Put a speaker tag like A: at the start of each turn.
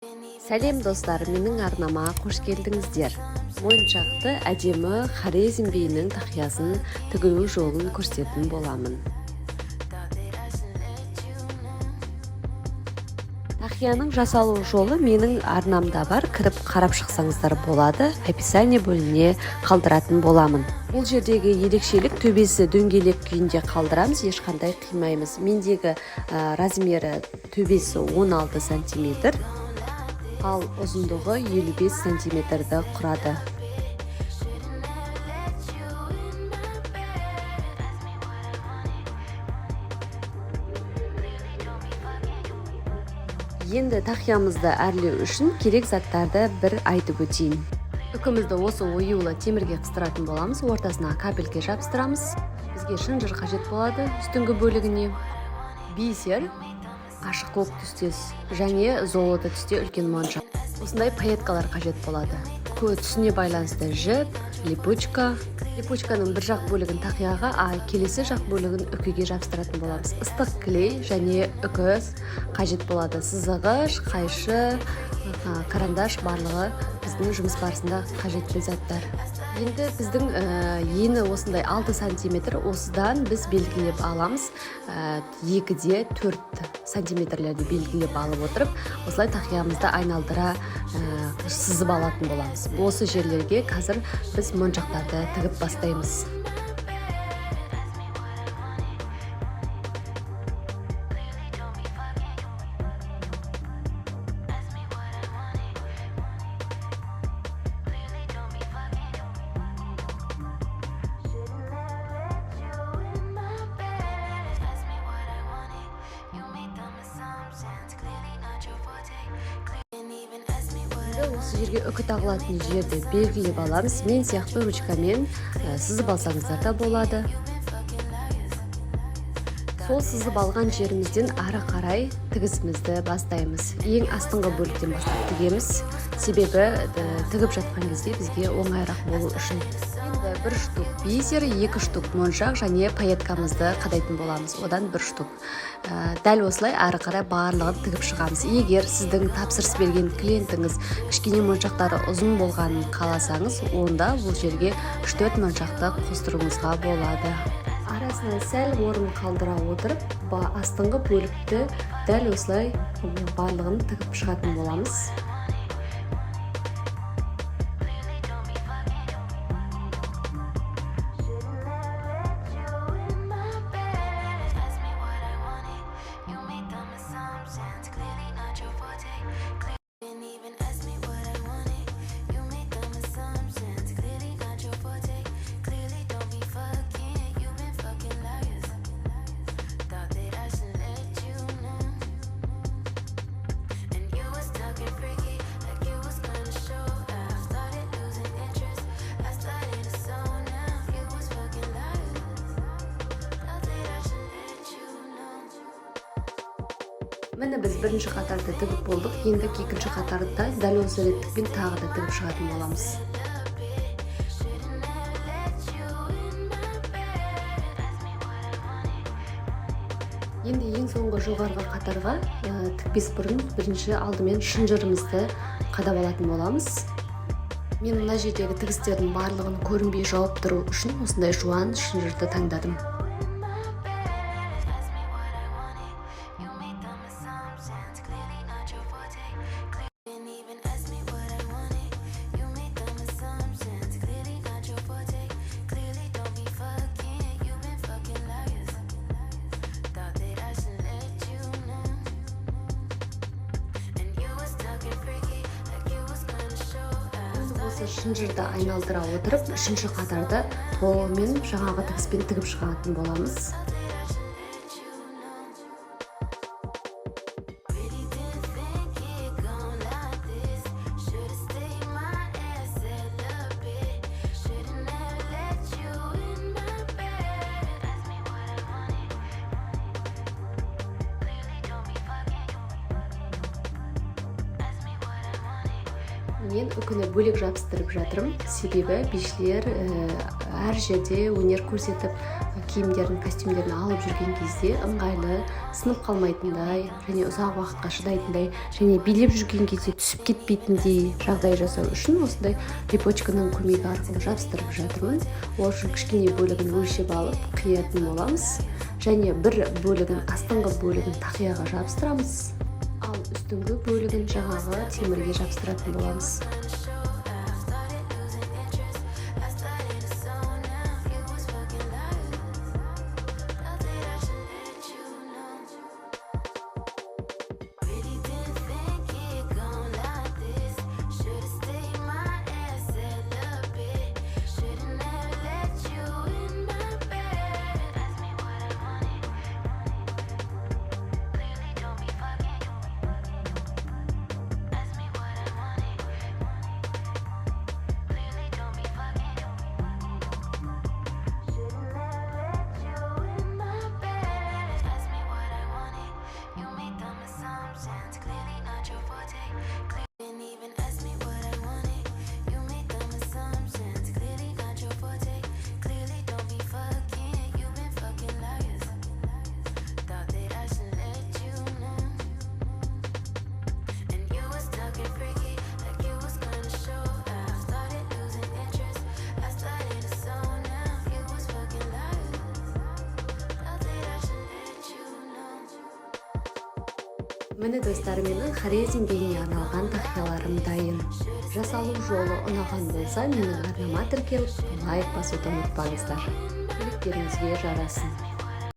A: Сәлем достар, менің арнама қош келдіңіздер. Моншақты әдемі Хорезм биінің тақиясын тігілу жолын көрсететін боламын. Тақияның жасалу жолы менің арнамда бар, кіріп қарап шықсаңыздар болады, описание бөліміне қалдыратын боламын. Бұл жердегі ерекшелік төбесі дөңгелек күйінде қалдырамыз, ешқандай қимаймыз. Мендегі размері төбесі 16 сантиметр. Ал ұзындығы 55 сантиметрді құрады. Енді тақиямызды әрлеу үшін керек заттарды бір айтып өтейін. Үкімізді осы оюлы темірге қыстыратын боламыз, ортасына капельке жабыстырамыз. Бізге шынжыр қажет болады, үстіңгі бөлігіне бисер, ашық көк түстес және золоты түсте үлкен моншақ. Осындай пайеткалар қажет болады. Түсіне байланысты жіп, липучка. Липучканың бір жақ бөлігін тақияға, келесі жақ бөлігін үкіге жабыстыратын боламыз. Ыстық клей және үкі қажет болады. Сызғыш, қайшы, карандаш барлығы біздің жұмыс барысында қажетті заттар. Енді біздің ені осындай 6 сантиметр, осыдан біз белгілеп аламыз. 2-де 4 сантиметрлерді белгілеп алып отырып, осылай тақиямызды айналдыра сызып алатын боламыз. Осы жерлерге қазір біз моншақтарды тігіп бастаймыз. Осы жерге үкі тағылатын жерді белгілеп аламыз. Мен сияқты ручкамен сызып алсаңыздар да болады. Сол сызып алған жерімізден ары қарай тігісімізді бастаймыз. Ең астыңғы бөліктен бастап тігеміз. Себебі тігіп жатқан кезде бізге оңайырақ болу үшін. Енді 1 штук бисер, 2 штук моншақ және пайеткамызды қадайтын боламыз. Одан 1 штук. Дәл осылай ары қарай барлығын тігіп шығамыз. Егер сіздің тапсырыс берген клиентіңіз кішкене моншақтары ұзын болғанын қаласаңыз, онда бұл жерге 3-4 моншақты қостыруыңызға болады. Арасына сәл орын қалдыра отырып, астыңғы бөлікті дәл осылай барлығын тігіп шығатын боламыз. Міне біз бірінші қатарды тігіп болдық, енді екінші қатарды дәл осы реттікпен тағы да тігіп шығатын боламыз. Енді ең соңғы жоғарғы қатарға тікпес бұрын бірінші алдымен шынжырымызды қадап алатын боламыз. Мен мына жердегі тігістердің барлығын көрінбей жауып тұру үшін осындай жуан шынжырды таңдадым. Шынжырды айналдыра отырып, үшінші қатарды толығымен жаңағы тігіспен тігіп шығатын боламыз. Мен үкіні бөлек жабыстырып жатырмын, себебі бишілер әр жерде өнер көрсетіп киімдерін, костюмдерін алып жүрген кезде ыңғайлы, сынып қалмайтындай, және ұзақ уақытқа шыдайтындай, және билеп жүрген кезде түсіп кетпейтіндей жағдай жасау үшін осындай липучканың көмегі арқылы жабыстырып жатырмын. Ол үшін кішкене бөлігін өлшеп алып қиятын боламыз, және бір бөлігін, астыңғы бөлігін тақияға жабыстырамыз, ал үстіңгі бөлігін жаңағы темірге жабыстыратын боламыз. Міне достар, менің хорезм беліне арналған тақияларым дайын. Жасалу жолы ұнаған болса, менің арнама тіркеліп лайк басуды ұмытпаңыздар. Тілектеріңізге жарасын.